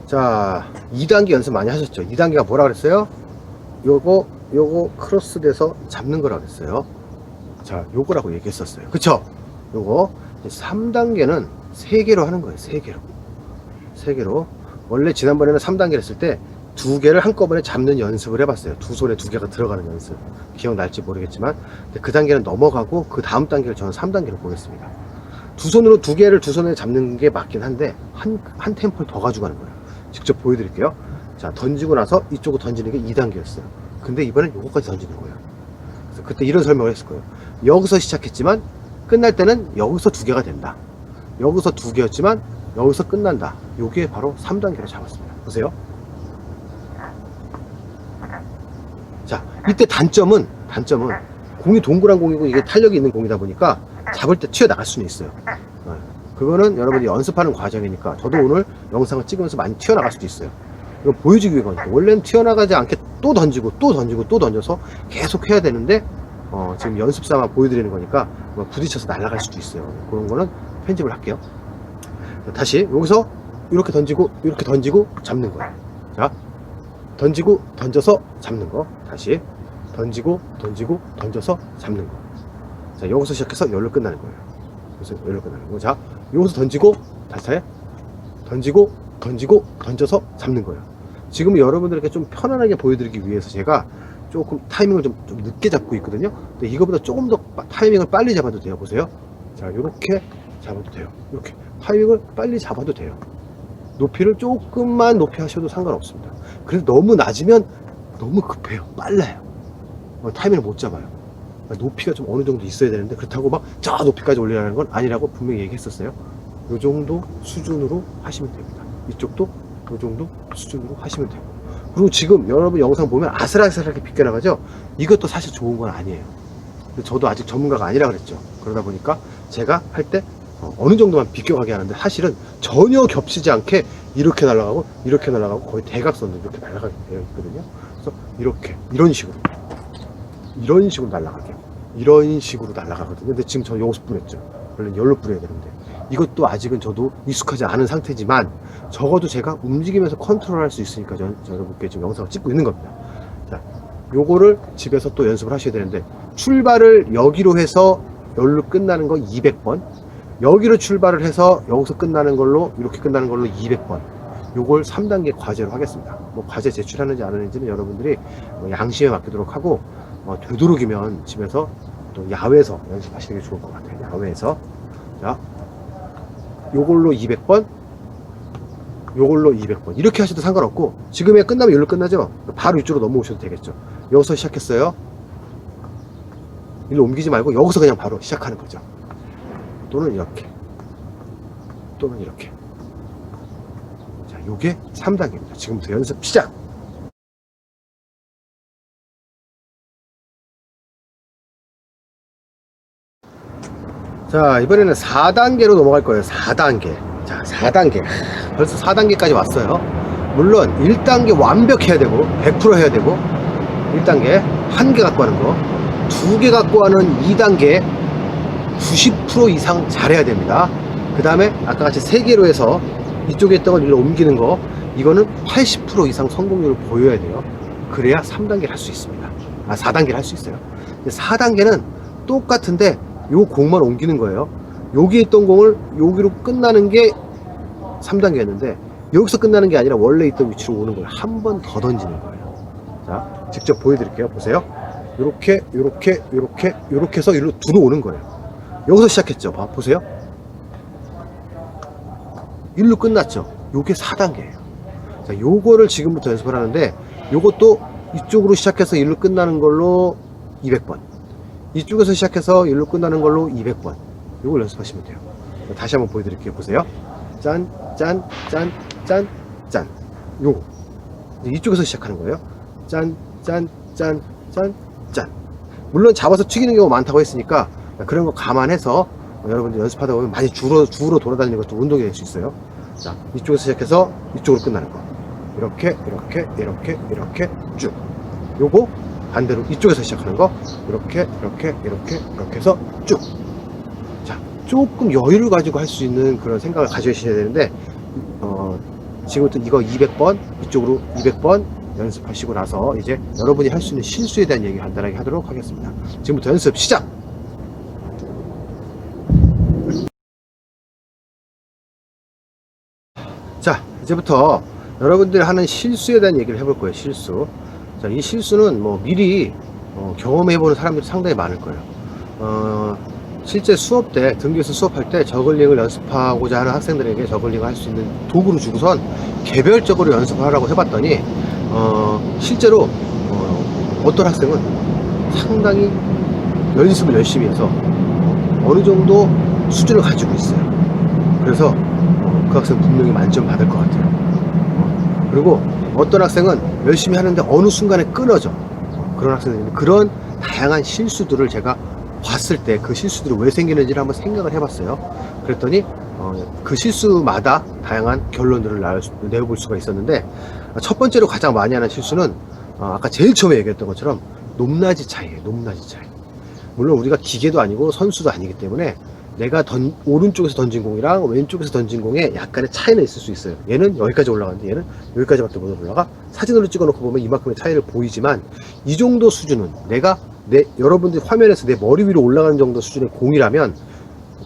자, 2단계 연습 많이 하셨죠? 2단계가 뭐라 그랬어요? 요거 크로스 돼서 잡는 거라 그랬어요. 자, 요거라고 얘기했었어요. 그쵸? 요거 3단계는 3개로 하는 거예요. 3개로. 원래 지난번에는 3단계를 했을 때 2개를 한꺼번에 잡는 연습을 해봤어요. 두 손에 2개가 들어가는 연습. 기억날지 모르겠지만 그 단계는 넘어가고 그 다음 단계를 저는 3단계로 보겠습니다. 두 손으로 2개를 두 손에 잡는 게 맞긴 한데 한 템포를 더 가져가는 거예요. 직접 보여드릴게요. 자, 던지고 나서 이쪽으로 던지는 게 2단계였어요. 근데 이번엔 요거까지 던지는 거예요. 그래서 그때 이런 설명을 했을 거예요. 여기서 시작했지만 끝날 때는 여기서 2개가 된다. 여기서 2개였지만 여기서 끝난다. 요게 바로 3단계로 잡았습니다. 보세요. 자, 이때 단점은 공이 동그란 공이고 이게 탄력이 있는 공이다 보니까 잡을 때 튀어나갈 수는 있어요. 그거는 여러분이 연습하는 과정이니까 저도 오늘 영상을 찍으면서 많이 튀어나갈 수도 있어요. 이거 보여주기 위해서 원래는 튀어나가지 않게 또 던지고 또 던져서 계속 해야 되는데 지금 연습 삼아 보여드리는 거니까 부딪혀서 날아갈 수도 있어요. 그런 거는 편집을 할게요. 다시 여기서 이렇게 던지고 잡는 거예요. 자, 던지고 던져서 잡는 거. 다시 던지고 던져서 잡는 거. 자, 여기서 시작해서 열로 끝나는 거예요. 그래서 열로 끝나는 거. 자, 여기서 던지고 다시 던지고 던져서 잡는 거예요. 지금 여러분들에게 좀 편안하게 보여드리기 위해서 제가 조금 타이밍을 좀 늦게 잡고 있거든요. 근데 이거보다 조금 더 타이밍을 빨리 잡아도 돼요. 보세요. 자, 이렇게 잡아도 돼요. 이렇게 타이밍을 빨리 잡아도 돼요. 높이를 조금만 높이 하셔도 상관없습니다. 그래서 너무 낮으면 너무 급해요. 빨라요. 타이밍을 못 잡아요. 높이가 좀 어느 정도 있어야 되는데 그렇다고 막 저 높이까지 올리라는 건 아니라고 분명히 얘기했었어요. 요 정도 수준으로 하시면 됩니다. 이쪽도 요 정도 수준으로 하시면 되고. 그리고 지금 여러분 영상 보면 아슬아슬하게 비껴나가죠? 이것도 사실 좋은 건 아니에요. 저도 아직 전문가가 아니라 그랬죠. 그러다 보니까 제가 할 때 어느 정도만 비껴가게 하는데 사실은 전혀 겹치지 않게 이렇게 날아가고 거의 대각선으로 이렇게 날아가게 되어 있거든요. 그래서 이런 식으로 날아가거든요. 근데 지금 저 여기서 뿌렸죠. 원래 열로 뿌려야 되는데 이것도 아직은 저도 익숙하지 않은 상태지만 적어도 제가 움직이면서 컨트롤할 수 있으니까 저는 여러분께 지금 영상을 찍고 있는 겁니다. 자, 요거를 집에서 또 연습을 하셔야 되는데 출발을 여기로 해서 열로 끝나는 거 200번, 여기로 출발을 해서 여기서 끝나는 걸로 이렇게 끝나는 걸로 200번. 요걸 3단계 과제로 하겠습니다. 뭐 과제 제출하는지 안 하는지는 여러분들이 양심에 맡기도록 하고 되도록이면 집에서 또 야외에서 연습하시는 게 좋을 것 같아요. 야외에서. 자, 요걸로 200번, 요걸로 200번 이렇게 하셔도 상관없고 지금에 끝나면 여기로 끝나죠. 바로 이쪽으로 넘어오셔도 되겠죠. 여기서 시작했어요. 일로 옮기지 말고 여기서 그냥 바로 시작하는 거죠. 또는 이렇게 자, 요게 3단계입니다 지금부터 연습 시작. 자, 이번에는 4단계로 넘어갈 거예요. 4단계. 자, 4단계. 벌써 4단계까지 왔어요. 물론 1단계 완벽해야 되고 100% 해야 되고 1단계 1개 갖고 하는 거, 2개 갖고 하는 2단계 90% 이상 잘해야 됩니다. 그 다음에 아까 같이 3개로 해서 이쪽에 있던 걸 일로 옮기는 거, 이거는 80% 이상 성공률을 보여야 돼요. 그래야 3단계를 할 수 있습니다. 4단계를 할 수 있어요. 4단계는 똑같은데 요 공만 옮기는 거예요. 여기 있던 공을 여기로 끝나는 게 3단계였는데 여기서 끝나는 게 아니라 원래 있던 위치로 오는 걸 한 번 더 던지는 거예요. 자, 직접 보여드릴게요. 보세요. 요렇게 해서 일로 들어오는 거예요. 여기서 시작했죠. 보세요. 일로 끝났죠. 요게 4단계예요. 자, 요거를 지금부터 연습을 하는데 요것도 이쪽으로 시작해서 일로 끝나는 걸로 200번, 이쪽에서 시작해서 일로 끝나는 걸로 200번, 요걸 연습하시면 돼요. 다시 한번 보여드릴게요. 보세요. 짠, 요거 이쪽에서 시작하는 거예요. 짠. 물론 잡아서 튀기는 경우가 많다고 했으니까 그런 거 감안해서 여러분들 연습하다 보면 많이 주로 돌아다니는 것도 운동이 될 수 있어요. 자, 이쪽에서 시작해서 이쪽으로 끝나는 거, 이렇게 쭉. 요거 반대로 이쪽에서 시작하는 거, 이렇게 해서 쭉. 자, 조금 여유를 가지고 할 수 있는 그런 생각을 가지셔야 되는데 지금부터 이거 200번, 이쪽으로 200번 연습하시고 나서 이제 여러분이 할 수 있는 실수에 대한 얘기 간단하게 하도록 하겠습니다. 지금부터 연습 시작! 자, 이제부터 여러분들 하는 실수에 대한 얘기를 해볼 거예요. 실수. 자, 이 실수는 뭐 미리 경험해보는 사람들이 상당히 많을 거예요. 실제 수업 때, 등교에서 수업할 때 저글링을 연습하고자 하는 학생들에게 저글링을 할 수 있는 도구를 주고선 개별적으로 연습을 하라고 해봤더니 실제로 어떤 학생은 상당히 연습을 열심히 해서 어느 정도 수준을 가지고 있어요. 그래서 그 학생 분명히 만점 받을 것 같아요. 그리고 어떤 학생은 열심히 하는데 어느 순간에 끊어져. 그런 학생들이 있는데, 그런 다양한 실수들을 제가 봤을 때 그 실수들이 왜 생기는지를 한번 생각을 해봤어요. 그랬더니 그 실수마다 다양한 결론들을 내볼 수가 있었는데, 첫 번째로 가장 많이 하는 실수는 아까 제일 처음에 얘기했던 것처럼 높낮이 차이예요. 높낮이 차이. 물론 우리가 기계도 아니고 선수도 아니기 때문에 내가 오른쪽에서 던진 공이랑 왼쪽에서 던진 공에 약간의 차이는 있을 수 있어요. 얘는 여기까지 올라가는데 얘는 여기까지밖에 못 올라가. 사진으로 찍어놓고 보면 이만큼의 차이를 보이지만, 이 정도 수준은 여러분들 화면에서 내 머리 위로 올라가는 정도 수준의 공이라면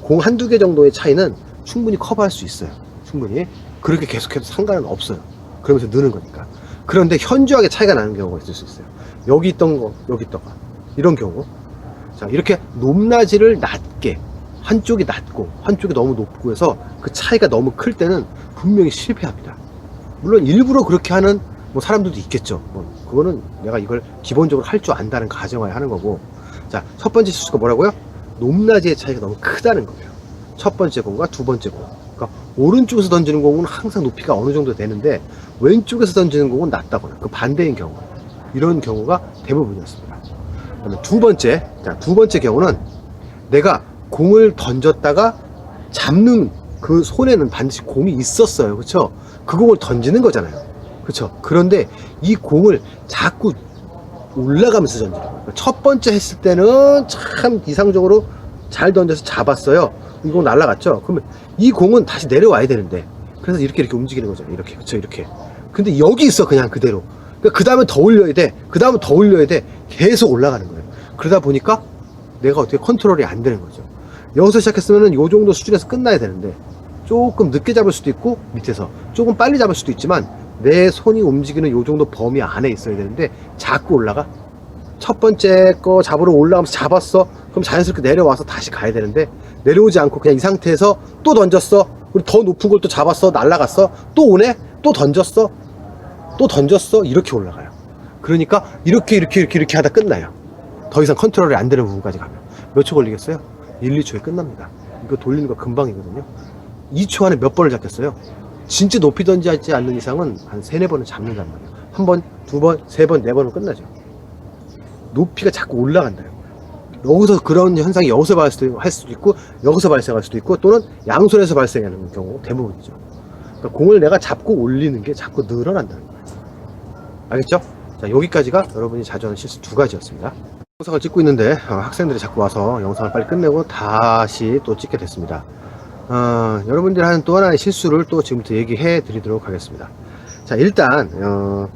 공 한두 개 정도의 차이는 충분히 커버할 수 있어요. 충분히. 그렇게 계속해도 상관은 없어요. 그러면서 느는 거니까. 그런데 현저하게 차이가 나는 경우가 있을 수 있어요. 여기 있던 거, 여기 있던 거. 이런 경우. 자, 이렇게 높낮이를 낮게, 한쪽이 낮고 한쪽이 너무 높고 해서 그 차이가 너무 클 때는 분명히 실패합니다. 물론 일부러 그렇게 하는 사람들도 있겠죠. 그거는 내가 이걸 기본적으로 할 줄 안다는 가정하에 하는 거고. 자, 첫 번째 실수가 뭐라고요? 높낮이의 차이가 너무 크다는 거예요. 첫 번째 공과 두 번째 공. 그러니까 오른쪽에서 던지는 공은 항상 높이가 어느 정도 되는데 왼쪽에서 던지는 공은 낮다거나 그 반대인 경우, 이런 경우가 대부분이었습니다. 그다음에 두 번째 경우는 내가 공을 던졌다가 잡는 그 손에는 반드시 공이 있었어요. 그쵸? 그 공을 던지는 거잖아요. 그쵸? 그런데 이 공을 자꾸 올라가면서 던지는 거예요. 첫 번째 했을 때는 참 이상적으로 잘 던져서 잡았어요. 이 공 날아갔죠? 그러면 이 공은 다시 내려와야 되는데, 그래서 이렇게 움직이는 거죠. 이렇게. 그쵸? 이렇게. 근데 여기 있어. 그냥 그대로. 그 다음에 더 올려야 돼. 그 다음에 더 올려야 돼. 계속 올라가는 거예요. 그러다 보니까 내가 어떻게 컨트롤이 안 되는 거죠. 여기서 시작했으면 요 정도 수준에서 끝나야 되는데, 조금 늦게 잡을 수도 있고 밑에서 조금 빨리 잡을 수도 있지만 내 손이 움직이는 요 정도 범위 안에 있어야 되는데 자꾸 올라가. 첫 번째 거 잡으러 올라가면서 잡았어. 그럼 자연스럽게 내려와서 다시 가야 되는데, 내려오지 않고 그냥 이 상태에서 또 던졌어. 그리고 더 높은 걸 또 잡았어. 날아갔어. 또 오네. 또 던졌어. 또 던졌어. 이렇게 올라가요. 그러니까 이렇게 하다 끝나요. 더 이상 컨트롤이 안 되는 부분까지 가면 몇 초 걸리겠어요? 1, 2초에 끝납니다. 이거 돌리는 거 금방이거든요. 2초 안에 몇 번을 잡겠어요? 진짜 높이 던지지 않는 이상은 한 3, 4번은 잡는단 말이에요. 한 번, 두 번, 세 번, 네 번은 끝나죠. 높이가 자꾸 올라간다요. 여기서 그런 현상이 여기서 발생할 수도 있고, 여기서 발생할 수도 있고, 또는 양손에서 발생하는 경우 대부분이죠. 그러니까 공을 내가 잡고 올리는 게 자꾸 늘어난다는 거예요. 알겠죠? 자, 여기까지가 여러분이 자주 하는 실수 두 가지였습니다. 영상을 찍고 있는데 학생들이 자꾸 와서 영상을 빨리 끝내고 다시 또 찍게 됐습니다. 여러분들이 하는 또 하나의 실수를 또 지금부터 얘기해 드리도록 하겠습니다. 자, 일단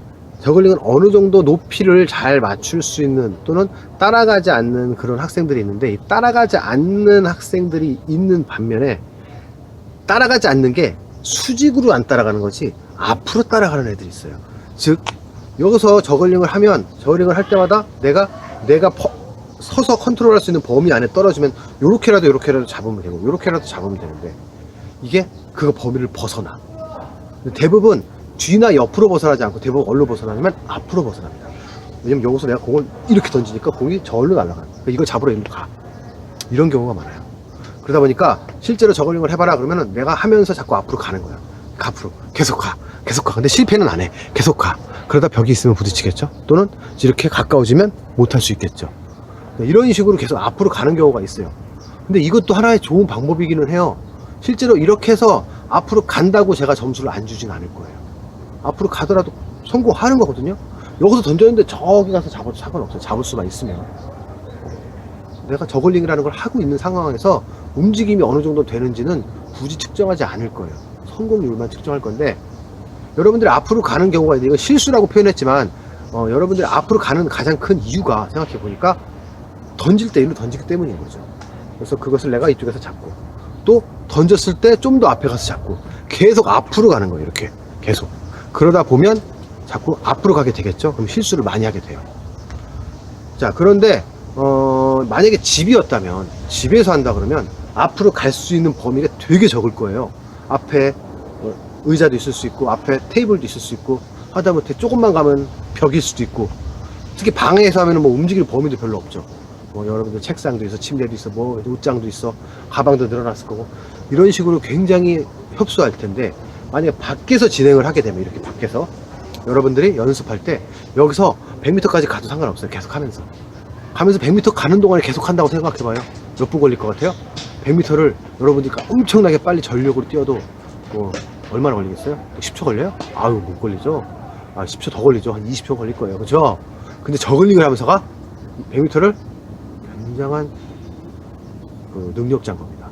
저글링은 어느 정도 높이를 잘 맞출 수 있는, 또는 따라가지 않는 그런 학생들이 있는데, 이 따라가지 않는 학생들이 있는 반면에, 따라가지 않는 게 수직으로 안 따라가는 거지 앞으로 따라가는 애들이 있어요. 즉, 여기서 저글링을 할 때마다 내가 서서 컨트롤할 수 있는 범위 안에 떨어지면 요렇게라도 잡으면 되고, 요렇게라도 잡으면 되는데, 이게 그 범위를 벗어나. 대부분 뒤나 옆으로 벗어나지 않고 대부분 어디로 벗어나냐면 앞으로 벗어납니다. 왜냐면 여기서 내가 공을 이렇게 던지니까 공이 저기로 날아가. 그러니까 이걸 잡으러 일로 가. 이런 경우가 많아요. 그러다 보니까 실제로 저글링을 해봐라 그러면은 내가 하면서 자꾸 앞으로 가는 거야. 앞으로 계속 가. 근데 실패는 안 해. 계속 가. 그러다 벽이 있으면 부딪히겠죠. 또는 이렇게 가까워지면 못할 수 있겠죠. 이런 식으로 계속 앞으로 가는 경우가 있어요. 근데 이것도 하나의 좋은 방법이기는 해요. 실제로 이렇게 해서 앞으로 간다고 제가 점수를 안 주진 않을 거예요. 앞으로 가더라도 성공하는 거거든요. 여기서 던졌는데 저기 가서 잡아도 상관없어요. 잡을 수만 있으면. 내가 저글링이라는 걸 하고 있는 상황에서 움직임이 어느 정도 되는지는 굳이 측정하지 않을 거예요. 성공률만 측정할 건데, 여러분들이 앞으로 가는 경우가 있는데, 이거 실수라고 표현했지만, 여러분들이 앞으로 가는 가장 큰 이유가 생각해 보니까 던질 때 일로 던지기 때문인 거죠. 그래서 그것을 내가 이쪽에서 잡고, 또 던졌을 때 좀 더 앞에 가서 잡고, 계속 앞으로 가는 거예요. 이렇게 계속. 그러다 보면 자꾸 앞으로 가게 되겠죠. 그럼 실수를 많이 하게 돼요. 자, 그런데 만약에 집이었다면, 집에서 한다 그러면 앞으로 갈 수 있는 범위가 되게 적을 거예요. 앞에 의자도 있을 수 있고, 앞에 테이블도 있을 수 있고, 하다못해 조금만 가면 벽일 수도 있고, 특히 방에서 하면 뭐 움직일 범위도 별로 없죠. 뭐 여러분들 책상도 있어, 침대도 있어, 뭐 옷장도 있어, 가방도 늘어났을 거고, 이런 식으로 굉장히 협소할 텐데, 만약에 밖에서 진행을 하게 되면, 이렇게 밖에서 여러분들이 연습할 때 여기서 100m까지 가도 상관없어요. 계속 하면서 100m 가는 동안에 계속 한다고 생각해봐요. 몇 분 걸릴 것 같아요? 100m를 여러분들이 엄청나게 빨리 전력으로 뛰어도 뭐 얼마나 걸리겠어요? 10초 걸려요? 아유, 못 걸리죠. 10초 더 걸리죠. 한 20초 걸릴 거예요. 그죠? 근데 저글링을 하면서가 100m를 굉장한 그 능력자인 겁니다.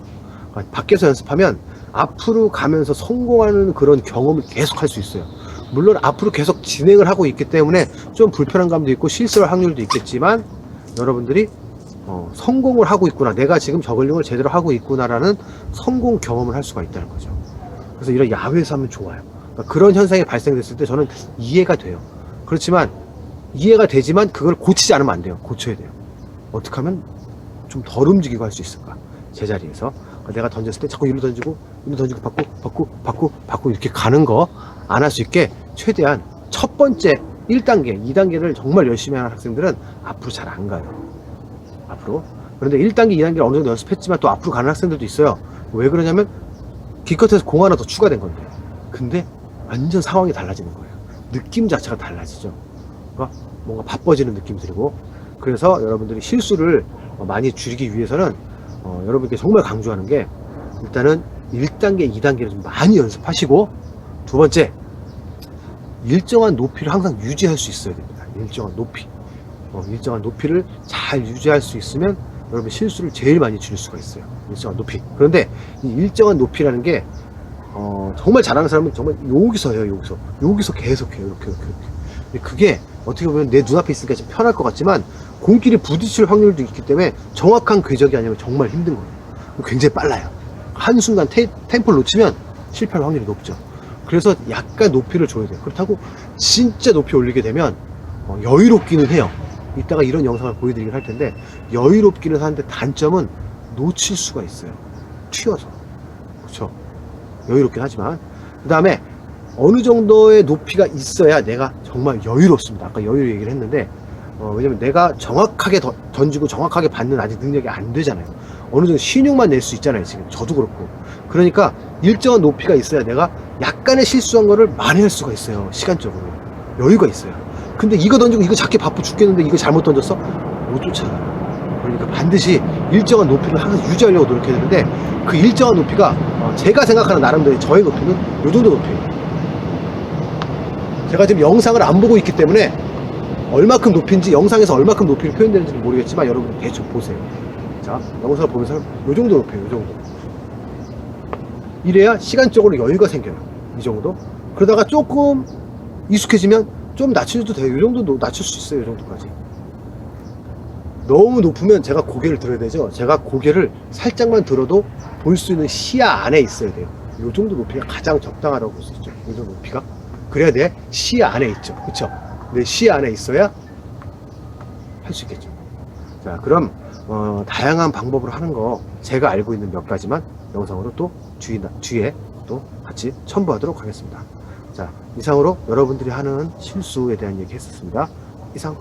밖에서 연습하면 앞으로 가면서 성공하는 그런 경험을 계속 할 수 있어요. 물론 앞으로 계속 진행을 하고 있기 때문에 좀 불편한 감도 있고 실수할 확률도 있겠지만, 여러분들이 성공을 하고 있구나, 내가 지금 저글링을 제대로 하고 있구나라는 성공 경험을 할 수가 있다는 거죠. 그래서 이런 야외에서 하면 좋아요. 그러니까 그런 현상이 발생됐을 때 저는 이해가 돼요. 그렇지만 이해가 되지만 그걸 고치지 않으면 안 돼요. 고쳐야 돼요. 어떻게 하면 좀 덜 움직이고 할 수 있을까? 제자리에서. 그러니까 내가 던졌을 때 자꾸 이리로 던지고 받고 이렇게 가는 거 안 할 수 있게 최대한 첫 번째 1단계, 2단계를 정말 열심히 하는 학생들은 앞으로 잘 안 가요. 앞으로. 그런데 1단계, 2단계를 어느 정도 연습했지만 또 앞으로 가는 학생들도 있어요. 왜 그러냐면 기껏해서 공 하나 더 추가된 건데. 근데 완전 상황이 달라지는 거예요. 느낌 자체가 달라지죠. 그러니까 뭔가 바빠지는 느낌이 들고. 그래서 여러분들이 실수를 많이 줄이기 위해서는 여러분께 정말 강조하는 게, 일단은 1단계, 2단계를 좀 많이 연습하시고, 두 번째, 일정한 높이를 항상 유지할 수 있어야 됩니다. 일정한 높이. 일정한 높이를 잘 유지할 수 있으면 여러분 실수를 제일 많이 줄일 수가 있어요. 일정한 높이. 그런데 이 일정한 높이라는 게 정말 잘하는 사람은 정말 여기서 해요. 여기서 계속 해요. 이렇게. 근데 그게 어떻게 보면 내 눈앞에 있으니까 좀 편할 것 같지만, 공끼리 부딪힐 확률도 있기 때문에 정확한 궤적이 아니면 정말 힘든 거예요. 굉장히 빨라요. 한순간 템포를 놓치면 실패할 확률이 높죠. 그래서 약간 높이를 줘야 돼요. 그렇다고 진짜 높이 올리게 되면 여유롭기는 해요. 이따가 이런 영상을 보여드리긴 할 텐데, 여유롭기는 하는데 단점은 놓칠 수가 있어요. 튀어서. 그렇죠? 여유롭긴 하지만, 그 다음에 어느 정도의 높이가 있어야 내가 정말 여유롭습니다. 아까 여유 얘기를 했는데, 왜냐면 내가 정확하게 던지고 정확하게 받는 아직 능력이 안 되잖아요. 어느 정도 신용만 낼 수 있잖아요. 지금 저도 그렇고. 그러니까 일정한 높이가 있어야 내가 약간의 실수한 거를 만회할 수가 있어요. 시간적으로 여유가 있어요. 근데 이거 던지고 이거 잡기 바빠 죽겠는데 이거 잘못 던졌어? 못 쫓아요. 그러니까 반드시 일정한 높이를 항상 유지하려고 노력해야 되는데, 그 일정한 높이가 제가 생각하는 나름대로 저의 높이는 이 정도 높이에요. 제가 지금 영상을 안 보고 있기 때문에 얼마큼 높이인지, 영상에서 얼마큼 높이를 표현되는지는 모르겠지만 여러분 대충 보세요. 자, 영상을 보면서 이 정도 높이에요. 이 정도. 이래야 시간적으로 여유가 생겨요. 이 정도. 그러다가 조금 익숙해지면 좀 낮춰도 돼요. 이 정도 낮출 수 있어요. 이 정도까지. 너무 높으면 제가 고개를 들어야 되죠. 제가 고개를 살짝만 들어도 볼 수 있는 시야 안에 있어야 돼요. 이 정도 높이가 가장 적당하다고 볼 수 있죠. 이 정도 높이가. 그래야 내 시야 안에 있죠. 그쵸? 내 시야 안에 있어야 할 수 있겠죠. 자, 그럼 다양한 방법으로 하는 거 제가 알고 있는 몇 가지만 영상으로 또 뒤에 또 같이 첨부하도록 하겠습니다. 자, 이상으로 여러분들이 하는 실수에 대한 얘기 했었습니다. 이상.